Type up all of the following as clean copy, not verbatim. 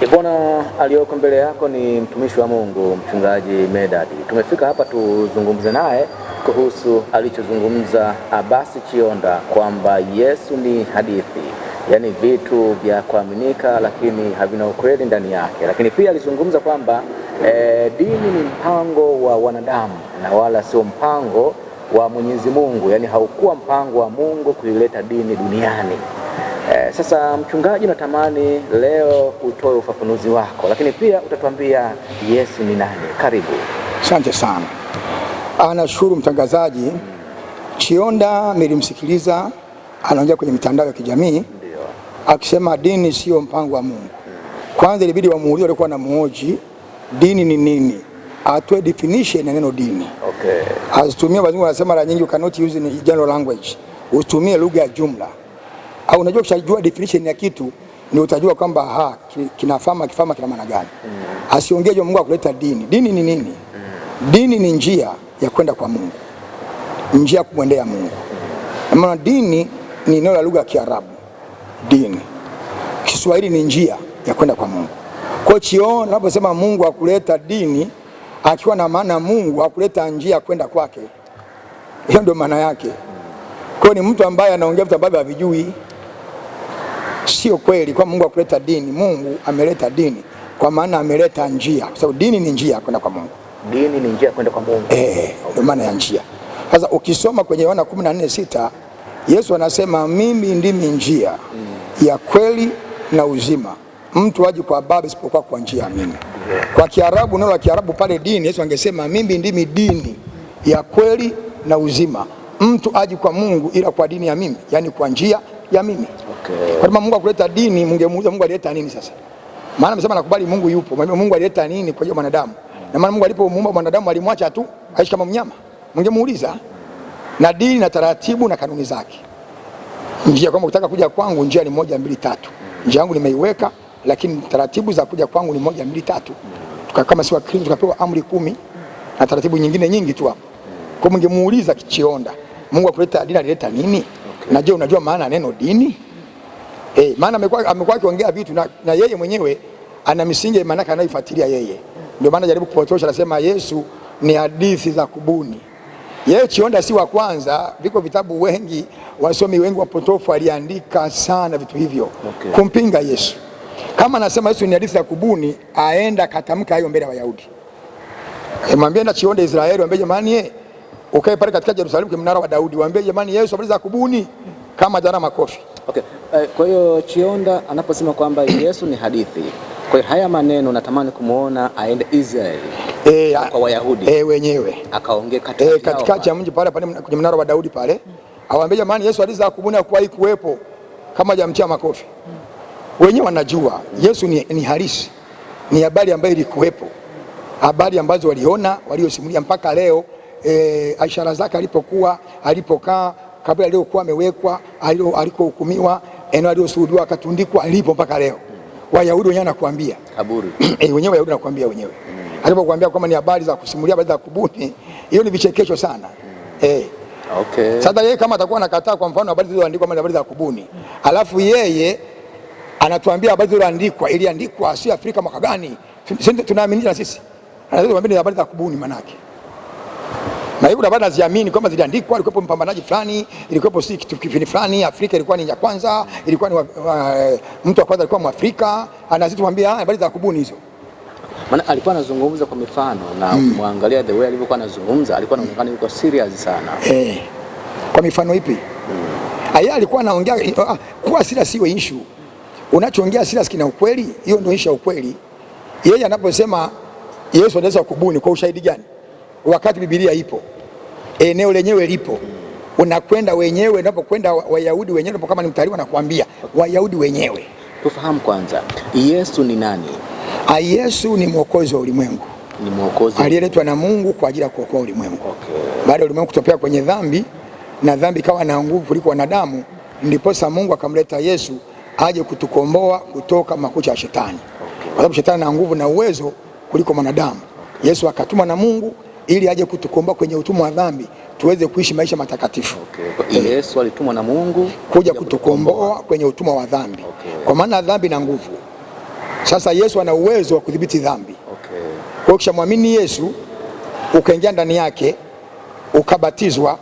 Bwana aliyoko mbele yako ni mtumishi wa Mungu Mchungaji Medadi. Tumefika hapa tuzungumze naye kuhusu alichozungumza Abasi Chionda kwamba Yesu ni hadithi, yaani vitu vya kuaminika lakini havina ukweli ndani yake. Lakini pia alizungumza kwamba dini ni mpango wa wanadamu na wala sio mpango wa Mwenyezi Mungu, yaani haukuwa mpango wa Mungu kuileta dini duniani. Sasa mchungaji, natamani leo utoe ufafanuzi wako, lakini pia utatuambia Yesu ni nani. Karibu. Asante sana. Nashukuru mtangazaji. Chionda nilimsikiliza anaongea kwenye mitandao ya kijamii akisema dini sio mpango wa Mungu. Kwanza ilibidi wamuulize walikuwa na muoji dini ni nini, atoe definition ya neno dini. Okay. Asitumie, wazungu wanasema mara nyingi you cannot use in general language. Usitumie lugha ya jumla. Au unajua ukishajua definition ya kitu ni utajua kwamba kinafama kina maana gani. Asiongee Mungu akuleta dini. Dini ni nini? Dini ni njia ya kwenda kwa Mungu, njia ya kumwendea Mungu. Maana dini ni neno la lugha ya Kiarabu. Dini Kiswahili ni njia ya kwenda kwa Mungu. Kwa hiyo unaposema Mungu akuleta dini, akiwa na maana Mungu akuleta njia ya kwenda kwake, hiyo ndio maana yake. Kwa ni mtu ambaye anaongea vitu ambavyo havijui. Sio kweli kwa Mungu akuleta dini. Mungu ameleta dini kwa maana ameleta njia, kwa sababu dini ni njia kwenda kwa Mungu. Dini ni njia kwenda kwa Mungu. Ndio maana ya njia. Sasa ukisoma kwenye Yohana 14:6 Yesu anasema mimi ndimi njia ya kweli na uzima, mtu haji kwa Baba isipokuwa kwa njia ya mimi. Kwa Kiarabu, neno la Kiarabu pale dini, Yesu angesema mimi ndimi dini ya kweli na uzima, mtu haji kwa Mungu ila kwa dini ya mimi, yani kwa njia ya mimi. Okay. Kwa kama Mungu akuleta dini, mungemuuliza Mungu alileta nini sasa? Maana amesema nakubali Mungu yupo. Mungu alileta nini kwa mwanadamu? Na maana Mungu alipomuumba mwanadamu alimwacha tu aishi kama mnyama. Mungemuuliza. Na dini na taratibu na kanuni zake. Njia kama ukitaka kuja kwangu, njia ni 1 2 3. Njia yangu nimeiweka, lakini taratibu za kuja kwangu ni 1 2 3. Kama si wa Kristo tukapewa amri 10 na taratibu nyingine nyingi tu hapo. Kwa mungemuuliza Chionda, Mungu akuleta dini alileta nini? Okay. Na je, unajua maana neno dini? Maana amekuwa akiongea vitu na yeye mwenyewe ana misingi ya maana anayofuatilia yeye. Ndio maana jaribu kupotosha, anasema Yesu ni hadithi za kubuni. Yeye Chionda si wa kwanza, viko vitabu wengi, wasomi wengi wapotofu aliandika sana vitu hivyo. Okay. Kumpinga Yesu. Kama anasema Yesu ni hadithi za kubuni, aenda katamka hayo mbele ya Wayahudi. Mwambie na Chionda Israeli, mwambie jamani ukae pale katika Yerusalemu kwa mnara wa Daudi, mwambie jamani Yesu habari za kubuni kama jana makofi. Okay. Kwa hiyo Chionda anaposema kwamba Yesu ni hadithi, kwa hiyo haya maneno natamani kumuona aende Israeli kwa Wayahudi wenyewe akaongea katikati ya mji pale kwenye mnara wa Daudi pale, awaambie jamani Yesu hadithi za kubuni hakuwahi kuwepo, kama hajamtia makofi. Wenyewe wanajua Yesu ni halisi, ni habari ambayo ilikuwepo, habari ambazo waliona, waliosimulia mpaka leo. Ishara zake alipokaa, kabla aliyokuwa amewekwa, alikohukumiwa, eneo aliyosulubiwa akatundikwa, alipo mpaka leo. Wayahudi wenyewe wanakuambia kaburi. Wenyewe Wayahudi wanakuambia wenyewe. Alipokuambia kwamba ni habari za kusimulia, habari za kubuni, hiyo ni vichekesho sana. Okay. Sasa yeye kama atakuwa anakataa kwa mfano habari zilizoandikwa kama habari za kubuni, alafu yeye anatuambia habari zilizoandikwa iliandikwa si Afrika mwaka gani? Tunaamini na sisi. Anaweza kuambia habari za kubuni manake. Na hiyo habari naziamini kwamba ziliandikwa, ilikuwa mpambanaji fulani, ilikuwa si kitu kifini fulani, Afrika ilikuwa ni ya kwanza, ilikuwa ni mtu wa kwanza alikuwa Mwafrika, anazituambia habari za kubuni hizo. Maana alikuwa anazungumza kwa mifano na muangalia the way alivyokuwa anazungumza, alikuwa anaonekana yuko serious sana. Kwa mifano ipi? Yeye alikuwa anaongea kwa serious, sio issue. Unachoongea serious kina ukweli, hiyo ndio issue ya ukweli. Yeye anaposema Yesu anaweza kubuni, kwa ushahidi gani? Wakati Biblia ipo, eneo lenyewe lipo, unakwenda wenyewe. Unapokwenda Wayahudi wenyewe, kama ni mtaliwa nakuambia Wayahudi wenyewe. Tufahamu kwanza Yesu ni nani? Yesu ni mwokozi wa ulimwengu. Ni mwokozi aliyeletwa na Mungu kwa ajili ya kuokoa ulimwengu. Okay. Baada ya ulimwengu kutopea kwenye dhambi, na dhambi kawa na nguvu kuliko wanadamu, ndiposa Mungu akamleta Yesu aje kutukomboa kutoka makucha ya shetani. Okay. Kwa sababu shetani ana nguvu na uwezo kuliko mwanadamu. Okay. Yesu akatumwa na Mungu ili aje kutukomboa kwenye utumwa wa dhambi, tuweze kuishi maisha matakatifu. Okay. Yesu alitumwa na Mungu kuja kutukomboa kwenye utumwa wa dhambi. Okay. Kwa maana dhambi na nguvu. Sasa Yesu ana uwezo wa kudhibiti dhambi. Okay. Kwa hiyo ukishamwamini Yesu, ukaingia ndani yake, ukabatizwa,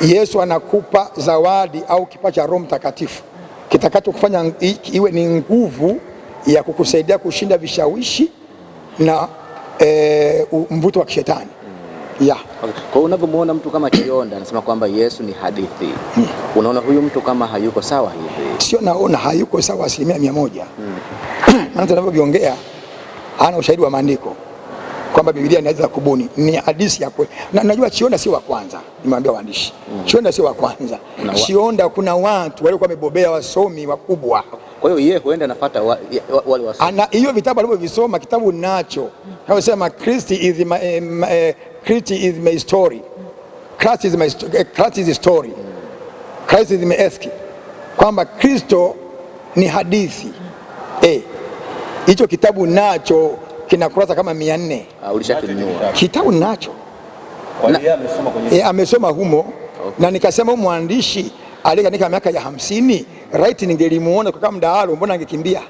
Yesu anakupa zawadi au kipawa cha Roho Mtakatifu kitakacho kufanya iwe ni nguvu ya kukusaidia kushinda vishawishi na mvuto wa kishetani. Yeah. Okay. Kwa hiyo unapomwona mtu kama Chionda anasema kwamba Yesu ni hadithi, unaona huyu mtu kama hayuko sawa hivi? Sio, naona hayuko sawa 100%. Maana tunavyoongea hana ushahidi wa maandiko kwamba Biblia inaweza kubuni, ni hadithi ya kweli. Na najua Chionda sio wa kwanza, nimeambia waandishi. Chionda sio wa kwanza. Chionda kuna watu walikuwa wamebobea, wasomi wakubwa. Kwa hiyo yeye huenda anafuata wale wasomi. Ana hiyo vitabu alivyovisoma, kitabu nacho anasema Christ is my story. Christ is the story. Christ is my eski. Kwamba Kristo ni hadithi. Hicho kitabu nacho kina kurasa kama 400. Ulishakinunua? Kitabu nacho. Kwa hiyo amesoma kwenye amesoma humo. Okay. Na nikasema mwandishi aliyeandika miaka ya 50, right, ningelimuona kwa mdahalo, mbona angekimbia?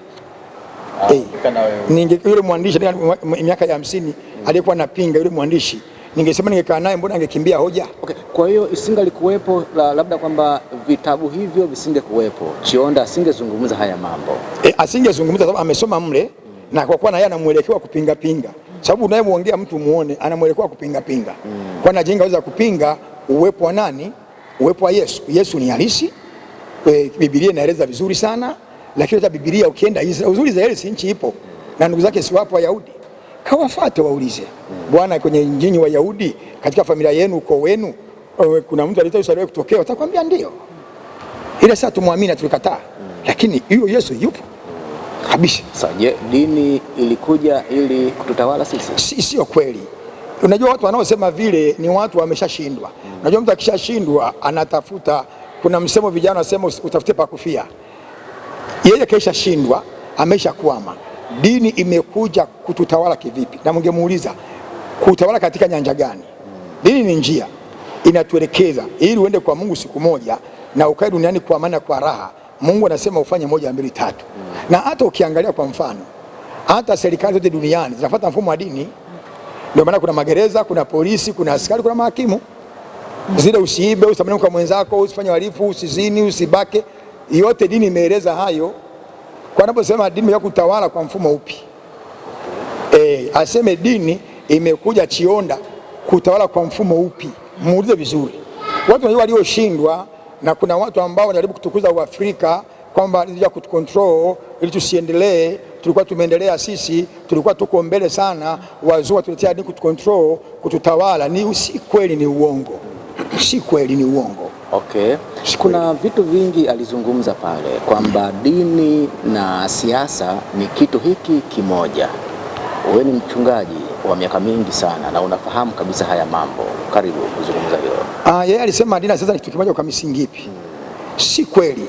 Yule mwandishi miaka ya 50 aliyekuwa anapinga yule mwandishi, ningesema ningekaa naye, mbona angekimbia hoja? Okay. Kwa hiyo isingalikuwepo labda kwamba vitabu hivyo visingekuwepo, Chionda asingezungumza haya mambo. Asingezungumza sababu amesoma mle, na kwa kuwa na yeye anamuelekea kupinga pinga. Sababu unayemwongea mtu muone anamuelekea kupinga pinga. Kwa nini ajengaweza kupinga uwepo wa nani? Uwepo wa Yesu. Yesu ni halisi. Biblia inaeleza vizuri sana, lakini hata Biblia ukienda uzuri Israeli si nchi ipo na ndugu zake si wapo Wayahudi. Kawafuate waulize. Bwana, kwenye nyinyi Wayahudi katika familia yenu uko wenu kuna mtu alitoa Yesu kutokea, utakwambia ndio. Ile sasa tumwamini tulikataa. Lakini hiyo Yesu yupo kabisa. Sasa dini ilikuja ili kututawala sisi? Sio kweli. Unajua watu wanaosema vile ni watu wameshashindwa. Unajua mtu akishashindwa anatafuta, kuna msemo vijana wanasema utafute pa kufia. Yeye kaishashindwa, ameshakwama. Dini imekuja kututawala kivipi? Na mngemuuliza kutawala katika nyanja gani? Dini ni njia, inatuelekeza ili uende kwa Mungu siku moja na ukae duniani kwa amani na kwa raha. Mungu anasema ufanye 1, 2, 3. Na hata ukiangalia kwa mfano, hata serikali zote duniani zinafuata mfumo wa dini. Ndio maana kuna magereza, kuna polisi, kuna askari, kuna mahakimu. Zile usiibe, usitamani kwa mwenzako, usifanye uhalifu, usizini, usibake, yote dini imeeleza hayo. Kwa anaposema dini ya kutawala kwa mfumo upi? Aseme dini imekuja Chionda kutawala kwa mfumo upi? Muulize vizuri. Watu wanajua walioshindwa, na kuna watu ambao wanajaribu kutukuza Uafrika kwamba ya kutukontrol ili tusiendelee. Tulikuwa tumeendelea sisi, tulikuwa tuko mbele sana, wazungu tuletea dini kutukontrol, kututawala. Ni si kweli, ni uongo. Si kweli, ni uongo. Okay. Kuna vitu vingi alizungumza pale kwamba dini na siasa ni kitu hiki kimoja. Wewe ni mchungaji wa miaka mingi sana na unafahamu kabisa haya mambo. Karibu kuzungumza hilo. Yeye alisema dini na siasa ni kitu kimoja kwa misingi ipi? Si kweli.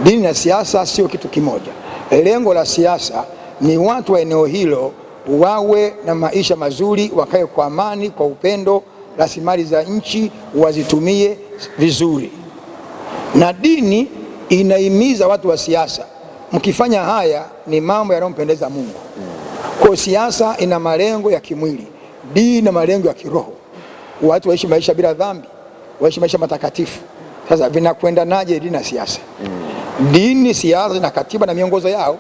Dini na siasa sio kitu kimoja. Lengo la siasa ni watu wa eneo hilo wawe na maisha mazuri, wakae kwa amani, kwa upendo, rasilimali za nchi wazitumie vizuri. Na dini inahimiza watu wa siasa, mkifanya haya ni mambo yanayompendeza Mungu. Kwa siasa ina malengo ya kimwili, dini ina malengo ya kiroho. Watu waishi maisha bila dhambi, waishi maisha matakatifu. Sasa vinakwenda naje dini na siasa? Dini, siasa na katiba na miongozo yao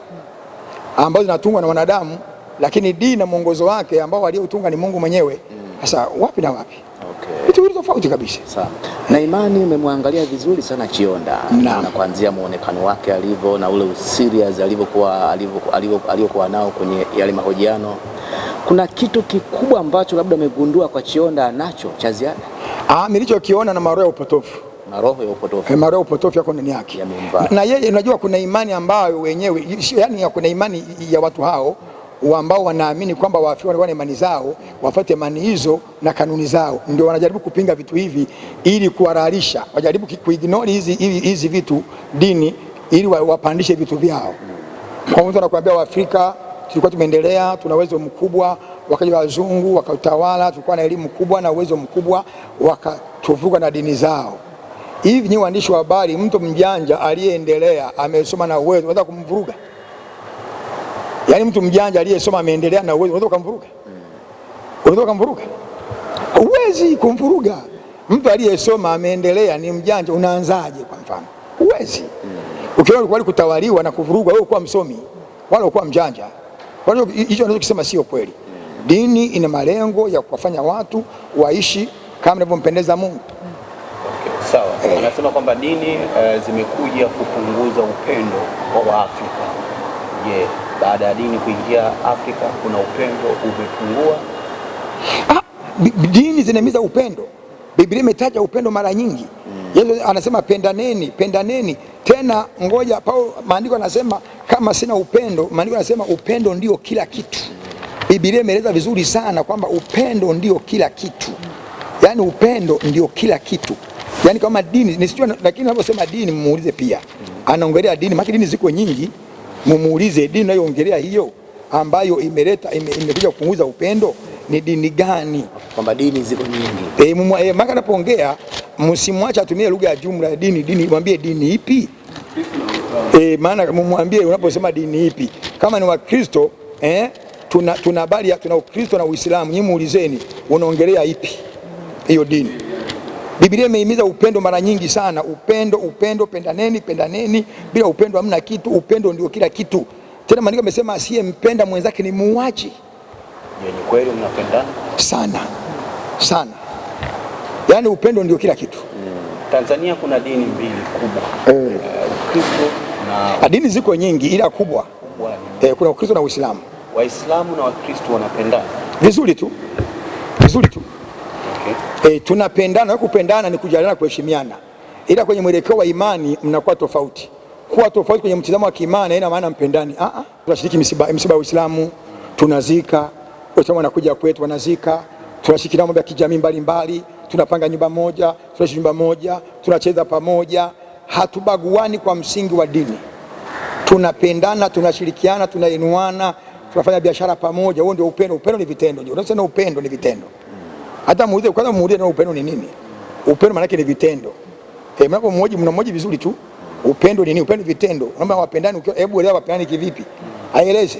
ambazo zinatungwa na wanadamu, lakini dini na mwongozo wake ambao waliotunga ni Mungu mwenyewe. Sasa wapi na wapi? Okay. Vitu tofauti kabisa. Sawa. Na imani umemwangalia vizuri sana Chionda, na kuanzia muonekano wake alivyo na ule serious alivyokuwa nao kwenye yale mahojiano. Kuna kitu kikubwa ambacho labda umegundua kwa Chionda nacho cha ziada? Nilichokiona na maroho ya upotofu. Maroho ya upotofu. Maroho ya upotofu yako ndani yake. Na yeye unajua kuna imani ambayo wenyewe, yani kuna imani ya watu hao ambao wanaamini kwamba wafiwa wana imani zao, wafuate imani hizo na kanuni zao. Ndio wanajaribu kupinga vitu hivi ili kuwararisha, wajaribu kuignore hizi vitu dini ili wapandishe vitu vyao. Kwa mtu anakuambia Waafrika tulikuwa tumeendelea, tuna uwezo mkubwa, wakaja wazungu wakatawala, tulikuwa na elimu kubwa na uwezo mkubwa, wakatuvuka na dini zao. Hivi ni waandishi wa habari, mtu mjanja aliyeendelea amesoma na uwezo unaweza kumvuruga? Yaani mtu mjanja aliyesoma ameendelea na uwezo, unaweza kumvuruga? Unaweza kumvuruga? Huwezi kumvuruga. Mtu aliyesoma ameendelea ni mjanja, unaanzaje kwa mfano? Huwezi. Ukiona kweli kutawaliwa na kuvurugwa, wewe kuwa msomi wala kuwa mjanja. Kwa hiyo hicho ninachosema sio kweli. Dini ina malengo ya kuwafanya watu waishi kama inavyompendeza Mungu. Okay, sawa. Anasema kwamba dini zimekuja kupunguza upendo wa Afrika. Je, baada ya dini kuingia Afrika kuna upendo umepungua? Dini zinahimiza upendo. Biblia imetaja upendo mara nyingi. Yesu anasema pendaneni, pendaneni. Tena ngoja, Paulo maandiko anasema kama sina upendo, maandiko anasema upendo ndio kila kitu. Biblia imeeleza vizuri sana kwamba upendo ndio kila kitu. Yaani upendo ndio kila kitu. Yaani kama dini nisijua, lakini anaposema dini mmuulize pia. Anaongelea dini, maana dini ziko nyingi. Mumuulize dini anayoongelea hiyo ambayo imekuja kupunguza upendo ni dini gani? Kwamba dini ziko nyingi. Maana anapoongea msimwache atumie lugha ya jumla ya dini, mwambie dini ipi? Maana mwambie unaposema dini ipi. Kama ni Wakristo, tuna habari ya tuna Ukristo na Uislamu, nyinyi muulizeni unaongelea ipi hiyo dini. Biblia imehimiza upendo mara nyingi sana. Upendo, pendaneni, pendaneni. Bila upendo hamna kitu. Upendo ndio kila kitu. Tena maandiko yamesema asiyempenda mwenzake ni muuaji. Ni kweli mnapendana? Sana. Yaani upendo ndio kila kitu. Tanzania kuna dini mbili kubwa. Ukristo na dini ziko nyingi ila kubwa. Kuna Ukristo na Uislamu. Waislamu na Wakristo wanapendana vizuri tu. Okay. Tunapendana. Kupendana ni kujaliana, kuheshimiana. Ila kwenye mwelekeo wa imani mnakuwa tofauti. Kuwa tofauti kwenye mtazamo wa kiimani haina maana mpendani. Tunashiriki msiba wa Uislamu, tunazika. Waislamu wanakuja kwetu wanazika. Tunashiriki mambo ya kijamii mbalimbali, tunapanga nyumba moja, tunaishi nyumba moja, tunacheza pamoja. Hatubaguani kwa msingi wa dini. Tunapendana, tunashirikiana, tunainuana, tunafanya biashara pamoja. Huo ndio upendo. Upendo ni vitendo. Unasema upendo ni vitendo. Hata muulize na upendo ni nini? Upendo maana yake ni vitendo. Mnamoja vizuri tu. Upendo ni nini? Upendo ni vitendo. Kama wapendani, hebu elewa wapendani kivipi? Aeleze.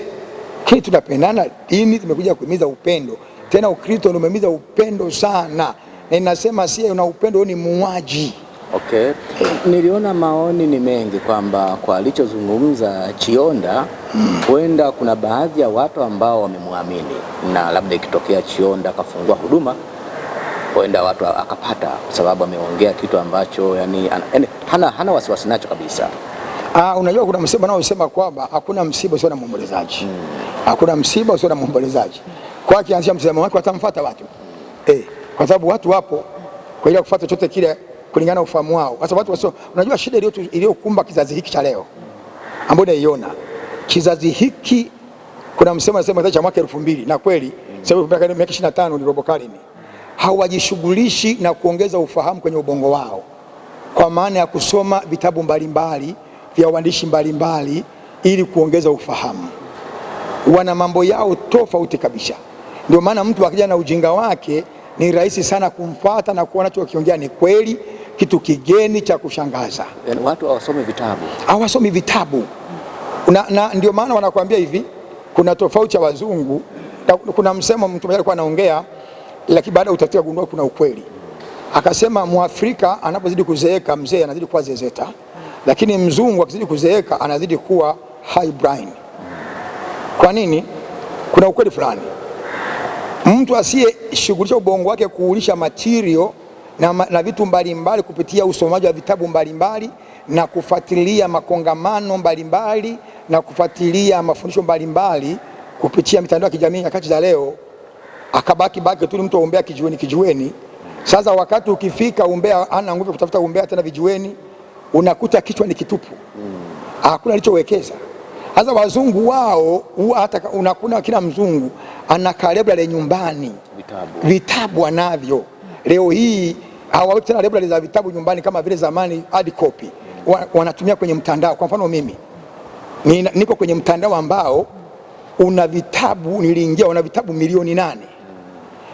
Kile tunapendana, dini zimekuja kuhimiza upendo. Tena Ukristo ndio umehimiza upendo sana. Na inasema si una upendo ni muuaji. Okay. Niliona maoni ni mengi kwamba kwa alichozungumza Chionda huenda kuna baadhi ya watu ambao wamemwamini, na labda ikitokea Chionda akafungua huduma huenda watu akapata, kwa sababu ameongea kitu ambacho yani hana wasiwasi nacho kabisa. Unajua kuna msemo unaosema kwamba hakuna msiba usio na muombolezaji. Hakuna msiba usio na muombolezaji. Kwa akianzia msemo wake watamfuata watu. Kwa sababu watu wapo kwa ile kufuata chochote kile kulingana na ufahamu wao. Kwa sababu watu unajua shida iliyokumba kizazi hiki cha leo ambayo naiona. Kizazi hiki kuna msemo unasema cha mwaka 2000 na kweli sababu miaka 25 ni robo karne. Hawajishughulishi na kuongeza ufahamu kwenye ubongo wao. Kwa maana ya kusoma vitabu mbalimbali vya waandishi mbalimbali ili kuongeza ufahamu. Wana mambo yao tofauti kabisa. Ndio maana mtu akija na ujinga wake ni rahisi sana kumfuata na kuona anachokiongea ni kweli, kitu kigeni cha kushangaza. Yani watu hawasomi vitabu. Na ndio maana wanakuambia hivi, kuna tofauti ya wazungu. Kuna msemo mtu mmoja alikuwa anaongea, lakini baada utatia gundua kuna ukweli. Akasema Mwafrika anapozidi kuzeeka mzee anazidi kuwa zezeta, lakini mzungu akizidi kuzeeka anazidi kuwa high brain. Kwa nini? Kuna ukweli fulani. Mtu asiyeshughulisha ubongo wake kuulisha material na vitu mbalimbali kupitia usomaji wa vitabu mbalimbali na kufuatilia makongamano mbalimbali na kufuatilia mafundisho mbalimbali kupitia mitandao ya kijamii nyakati za leo, akabaki tu mtu aombea kijiweni. Sasa wakati ukifika umbea ana nguvu kutafuta umbea tena vijiweni, unakuta kichwa ni kitupu. Hakuna alichowekeza. Sasa wazungu wao hata unakuna kila mzungu ana library nyumbani. Vitabu anavyo. Leo hii hawaweki tena library za vitabu nyumbani kama vile zamani hard copy. Wanatumia kwenye mtandao. Kwa mfano mimi niko kwenye mtandao ambao una vitabu, niliingia una vitabu milioni 8.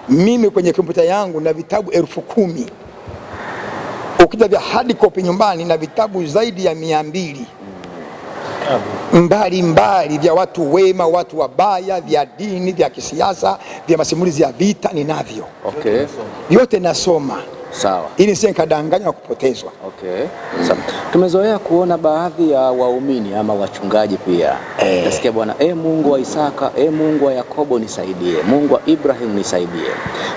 Mimi kwenye kompyuta yangu na vitabu 10,000. Ukija vya hard copy nyumbani na vitabu zaidi ya 200. mbalimbali vya watu wema, watu wabaya, vya dini, vya kisiasa, vya masimulizi ya vita ninavyo. Okay. Yote nasoma. Sawa. Ili nisiwe nikadanganywa na kupotezwa. Okay. Sawa. Tumezoea kuona baadhi ya waumini ama wachungaji pia nasikia bwana, Mungu wa Isaka, Mungu wa Yakobo nisaidie, Mungu wa Ibrahim nisaidie.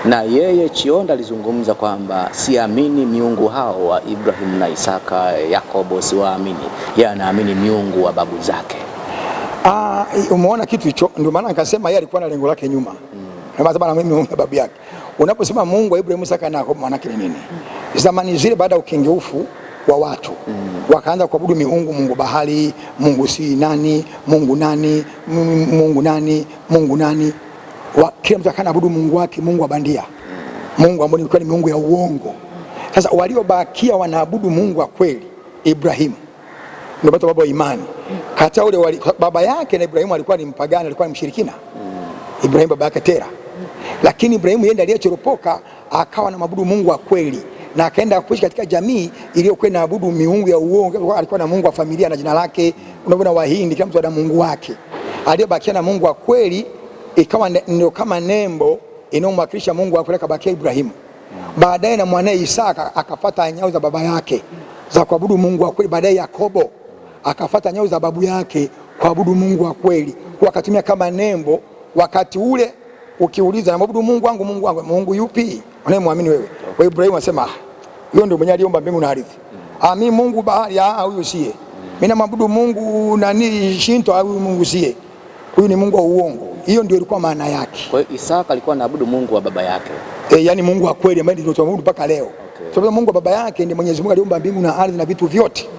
Na yeye Chionda alizungumza kwamba siamini miungu hao wa Ibrahim na Isaka, Yakobo siwaamini. Yeye anaamini miungu wa babu zake. Umeona kitu hicho, ndio maana nikasema yeye alikuwa na lengo lake nyuma. Na sababu na mimi babu yake. Unaposema Mungu wa Ibrahim, Isaka na Yakobo, maana yake ni nini? Zamani zile baada ya ukengeufu wa watu wakaanza kuabudu miungu, Mungu bahari, Mungu si nani, Mungu nani, Mungu nani, Mungu nani. Kila mtu akanaabudu Mungu wake, Mungu wa bandia, Mungu ambao ni miungu ya uongo. Sasa waliobakia wanaabudu Mungu wa kweli, Ibrahimu ndio baba wa imani. Kata ule baba yake na Ibrahimu alikuwa ni mpagani, alikuwa ni mshirikina. Ibrahimu baba yake Tera. Lakini Ibrahimu yeye ndiye aliyechoropoka akawa na maabudu Mungu wa kweli, na akaenda kuishi katika jamii iliyokuwa inaabudu miungu ya uongo. Alikuwa na Mungu wa familia na jina lake, unaona Wahindi, kila mtu ana Mungu wake. Aliyebakia na Mungu wa kweli ikawa ndio kama nembo inayomwakilisha Mungu wa kweli, kabakia Ibrahimu. Baadaye na mwanae Isaka akafuata nyayo za baba yake za kuabudu Mungu wa kweli. Baadaye Yakobo akafuata nyayo za babu yake kuabudu Mungu wa kweli, kwa akatumia kama nembo. Wakati ule ukiuliza na maabudu Mungu wangu, Mungu wangu, Mungu yupi unayemwamini wewe? Kwa Ibrahimu asema huyo ndio mwenye aliomba mbingu na ardhi. Mimi Mungu bahari, huyo siye. Mimi namwabudu Mungu nani Shinto, huyo Mungu siye. Huyu ni Mungu wa uongo. Hiyo ndio ilikuwa maana yake. Kwa hiyo Isaka alikuwa anaabudu Mungu wa baba yake. Yani Mungu wa kweli ambaye ndio tunaabudu mpaka leo. Okay. Sababu Mungu wa baba yake ndiye Mwenyezi Mungu aliumba mbingu na ardhi na vitu vyote.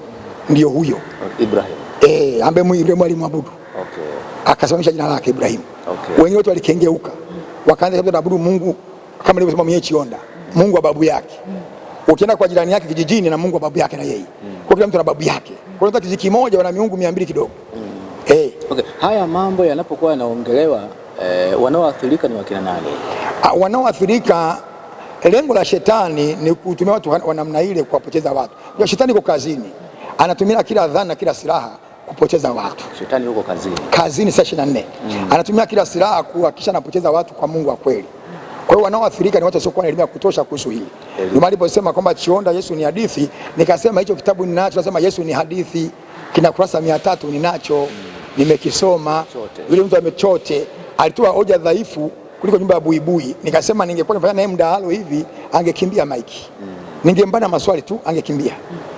Ndio huyo. Ibrahim. Ambaye Ibrahimu alimwabudu. Okay. Akasimamisha jina lake Ibrahim. Okay. Wengine wote walikengeuka. Wakaanza kuabudu Mungu kama alivyosema mwenyewe Chionda, Mungu wa babu yake. Ukienda kwa jirani yake kijijini na Mungu wa babu yake na yeye. Kwa kila mtu na babu yake. Kwa hiyo kijiji kimoja wana miungu 200 kidogo. Okay. Haya mambo yanapokuwa yanaongelewa, wanaoathirika ni wakina nani? Wanaoathirika, lengo la shetani ni kutumia watu wa namna ile kuwapoteza watu. Kwa shetani yuko kazini, anatumia kila dhana na kila silaha kupoteza watu. Shetani yuko kazini. Kazini saa 24. Anatumia kila silaha kuhakikisha anapoteza watu kwa Mungu wa kweli. Kwa hiyo wanaoathirika ni watu wasiokuwa na elimu ya kutosha kuhusu hili. Ndio maana aliposema kwamba Chionda Yesu ni hadithi, nikasema hicho kitabu ninacho. Nasema Yesu ni hadithi, kina kurasa 300 ninacho, nimekisoma. Yule mtu amechote, alitoa hoja dhaifu kuliko nyumba ya buibui. Nikasema ningekuwa nafanya naye mdahalo hivi, angekimbia maiki. Ningembana maswali tu, angekimbia.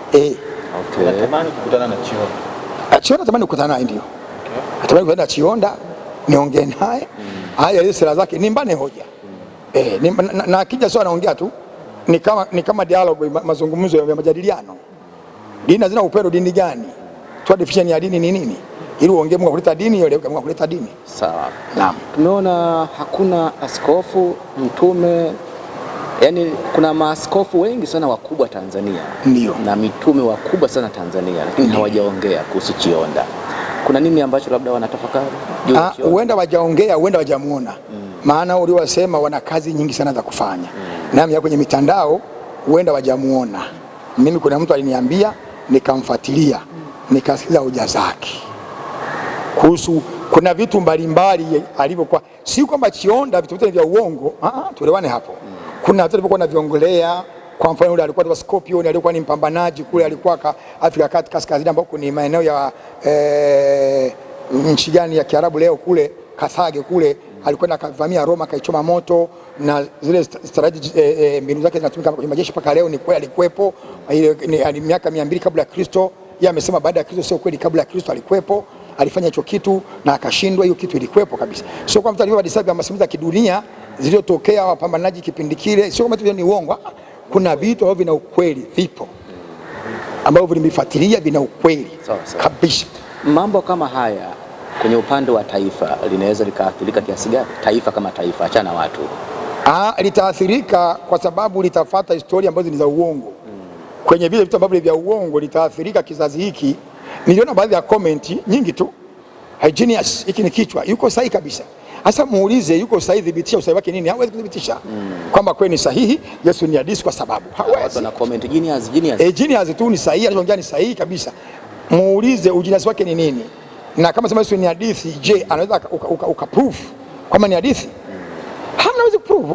Okay. Natamani kukutana na Chionda. Chionda natamani kukutana naye, ndio. Natamani kukutana na Chionda, niongee naye. Haya ile sera zake nimbane hoja. Na akija sio anaongea tu, ni kama dialogue, mazungumzo ya majadiliano. Dini hazina upendo, dini gani? Tu definition ya dini ni nini? Ili uongee Mungu kuleta dini, yule Mungu kuleta dini. Sawa. Naam. Tumeona hakuna askofu, mtume, yani kuna maaskofu wengi sana wakubwa Tanzania. Ndio. Na mitume wakubwa sana Tanzania, lakini hawajaongea kuhusu Chionda. Kuna nini ambacho labda wanatafakari? Huenda wajaongea, huenda wajamuona. Maana uliwasema wana kazi nyingi sana za kufanya. Nami ya kwenye mitandao huenda wajamuona. Mimi kuna mtu aliniambia, nikamfuatilia, nikasikiza hoja zake. Kuhusu kuna vitu mbalimbali alivyokuwa, si kwamba Chionda vitu vyote vya uongo, tuelewane hapo. Kuna vitu alivyokuwa anaviongelea. Kwa mfano yule alikuwa ni Scorpion, alikuwa ni mpambanaji kule, alikuwa Afrika Kati kaskazini, ambako ni maeneo ya nchi gani ya Kiarabu leo kule Kathage kule, alikwenda akavamia Roma, akaichoma moto, na zile strategy mbinu zake zinatumika kwenye majeshi mpaka leo. Ni kweli alikuwepo, ile miaka 200 kabla ya Kristo. Yeye amesema baada ya Kristo, sio kweli, kabla ya Kristo alikuwepo, alifanya hicho kitu na akashindwa. Hiyo kitu ilikuwepo kabisa, sio kwa mtu alivyodisabia masimulizi ya kidunia zilizotokea wapambanaji kipindi kile, sio kama ni uongo. Kuna vitu ambavyo vina ukweli, vipo ambavyo vimefuatilia, vina ukweli kabisa. Mambo kama haya kwenye upande wa taifa linaweza likaathirika kiasi gani? Taifa kama taifa, achana watu. Litaathirika kwa sababu litafuata historia ambazo ni za uongo. Kwenye vile vitu ambavyo vya uongo litaathirika kizazi hiki. Niliona baadhi ya comment nyingi tu. Genius, hiki ni kichwa. Yuko sahihi kabisa. Sasa muulize, yuko sahihi, thibitisha usahihi wake nini? Hawezi kudhibitisha kwamba kweli ni sahihi. Yesu ni hadithi kwa sababu hawezi. Watu na comment genius. Genius tu ni sahihi, anachoongea ni sahihi kabisa. muulize ujinasi wake ni nini, na kama sema Yesu ni hadithi, je, anaweza ukaprove kwamba ni hadithi? Hawezi kuprove,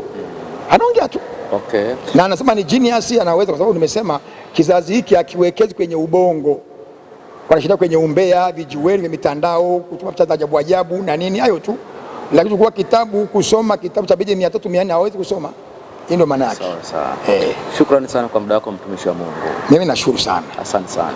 anaongea tu. Okay. Na anasema ni genius, anaweza, kwa sababu nimesema kizazi hiki akiwekezi kwenye ubongo, wanashinda kwenye umbea, vijiweni vya mitandao, kutuma picha za ajabu ajabu na nini, hayo tu. Lakini kwa kitabu, kusoma kitabu cha peji 300 400 hawezi kusoma. Hii ndio maana yake. Sawa sawa. Shukrani sana kwa muda wako mtumishi wa Mungu. Mimi nashukuru sana. Asante sana.